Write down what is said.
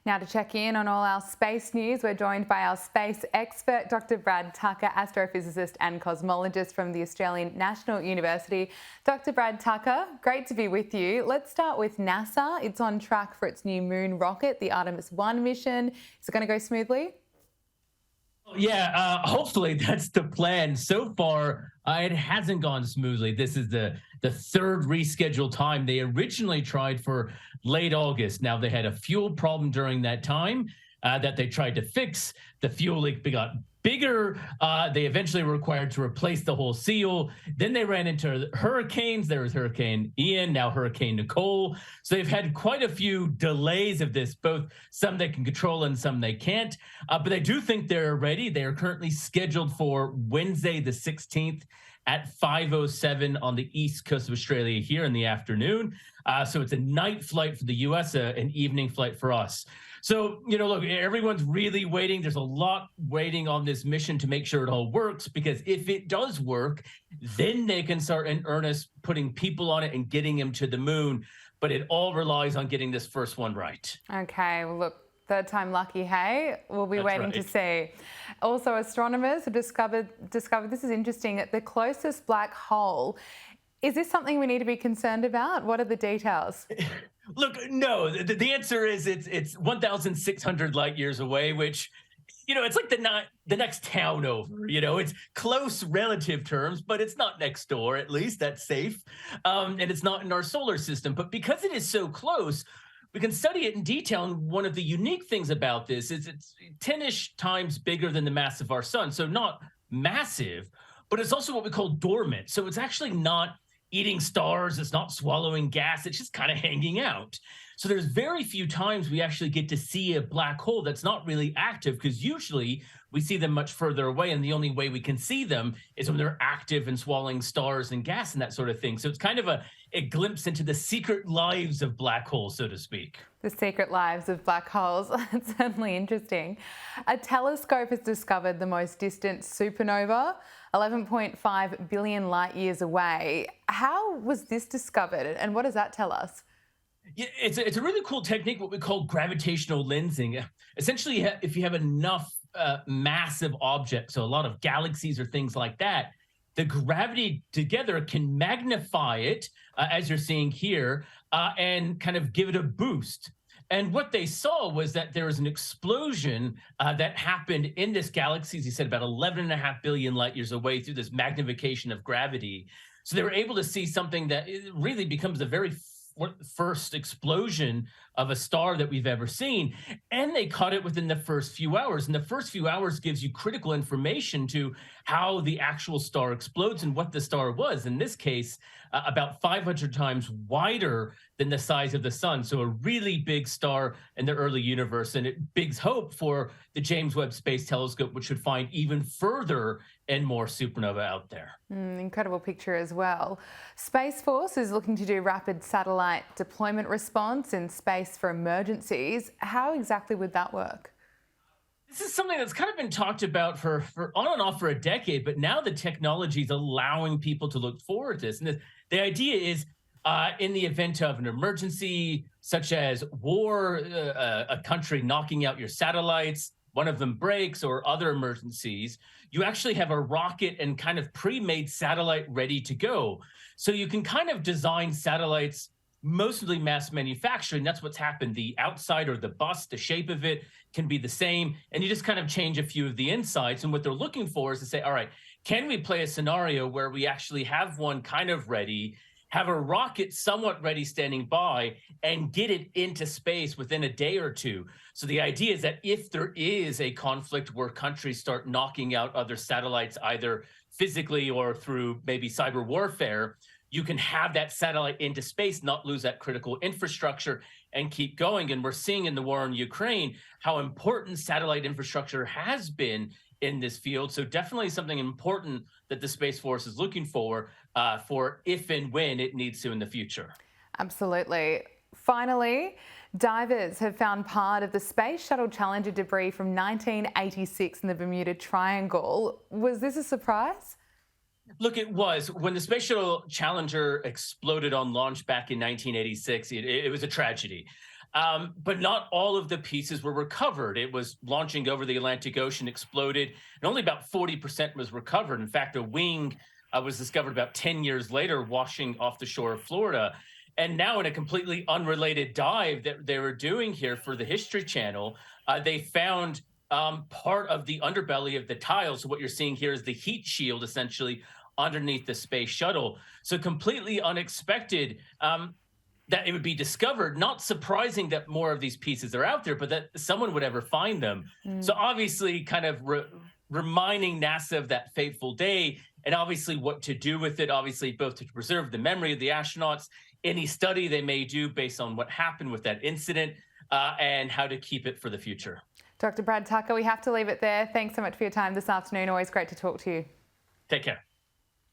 Now to check in on all our space news, we're joined by our space expert, Dr. Brad Tucker, astrophysicist and cosmologist from the Australian National University. Dr. Brad Tucker, great to be with you. Let's start with NASA. It's on track for its new moon rocket, the Artemis I mission. Is it going to go smoothly? Yeah, hopefully that's the plan. So far, it hasn't gone smoothly. This is the third rescheduled time. They originally tried for late August. Now they had a fuel problem during that time that they tried to fix. The fuel leak got bigger. They eventually were required to replace the whole seal. Then they ran into hurricanes. There was Hurricane Ian, now Hurricane Nicole. So they've had quite a few delays of this, both some they can control and some they can't. But I do think they're ready. They are currently scheduled for Wednesday, the 16th at 5:07 on the east coast of Australia here in the afternoon. So it's a night flight for the US, an evening flight for us. So, look, everyone's really waiting. There's a lot waiting on this mission to make sure it all works, because if it does work, then they can start in earnest putting people on it and getting them to the moon. But it all relies on getting this first one right. Okay, well, look, third time lucky, hey? We'll be waiting to see. Also, astronomers have discovered, this is interesting, that the closest black hole. Is this something we need to be concerned about? What are the details? Look, no, the answer is it's 1,600 light years away, which, it's like the next town over. It's close relative terms, but it's not next door, at least that's safe. And it's not in our solar system. But because it is so close, we can study it in detail. And one of the unique things about this is it's 10-ish times bigger than the mass of our sun. So not massive, but it's also what we call dormant. So it's actually not eating stars, it's not swallowing gas, it's just kind of hanging out. So there's very few times we actually get to see a black hole that's not really active, because usually we see them much further away, and the only way we can see them is when they're active and swallowing stars and gas and that sort of thing. So it's kind of a glimpse into the secret lives of black holes, so to speak. The secret lives of black holes. That's certainly interesting. A telescope has discovered the most distant supernova, 11.5 billion light years away. How was this discovered, and what does that tell us? Yeah, it's a really cool technique, what we call gravitational lensing. Essentially, if you have enough massive objects, so a lot of galaxies or things like that, the gravity together can magnify it, as you're seeing here, and kind of give it a boost. And what they saw was that there was an explosion that happened in this galaxy, as you said, about 11.5 billion light years away, through this magnification of gravity. So they were able to see something that really becomes the very first explosion of a star that we've ever seen. And they caught it within the first few hours. And the first few hours gives you critical information to how the actual star explodes and what the star was. In this case, about 500 times wider than the size of the sun. So a really big star in the early universe. And it bigs hope for the James Webb Space Telescope, which should find even further and more supernova out there. Incredible picture as well. Space Force is looking to do rapid satellite deployment response in space for emergencies. How exactly would that work? This is something that's kind of been talked about for on and off for a decade, but now the technology is allowing people to look forward to this. And the idea is, in the event of an emergency, such as war, a country knocking out your satellites, one of them breaks, or other emergencies, you actually have a rocket and kind of pre-made satellite ready to go. So you can kind of design satellites, mostly mass manufacturing. That's what's happened. The outside, or the bust, the shape of it can be the same. And you just kind of change a few of the insides. And what they're looking for is to say, all right, can we play a scenario where we actually have one kind of ready, have a rocket somewhat ready standing by, and get it into space within a day or two? So the idea is that if there is a conflict where countries start knocking out other satellites, either physically or through maybe cyber warfare, you can have that satellite into space, not lose that critical infrastructure, and keep going. And we're seeing in the war in Ukraine how important satellite infrastructure has been in this field. So definitely something important that the Space Force is looking for if and when it needs to in the future. Absolutely. Finally, divers have found part of the Space Shuttle Challenger debris from 1986 in the Bermuda Triangle. Was this a surprise? Look, it was. When the Space Shuttle Challenger exploded on launch back in 1986, it was a tragedy. but not all of the pieces were recovered. It was launching over the Atlantic Ocean, exploded, and only about 40% was recovered. In fact, a wing was discovered about 10 years later, washing off the shore of Florida. And now, in a completely unrelated dive that they were doing here for the History Channel, they found part of the underbelly of the tile. So, what you're seeing here is the heat shield essentially underneath the space shuttle. So, completely unexpected. That it would be discovered. Not surprising that more of these pieces are out there, but that someone would ever find them. So obviously, kind of reminding NASA of that fateful day, and obviously what to do with it. Obviously, both to preserve the memory of the astronauts, any study they may do based on what happened with that incident, and how to keep it for the future. Dr. Brad Tucker, we have to leave it there. Thanks so much for your time this afternoon. Always great to talk to you. Take care.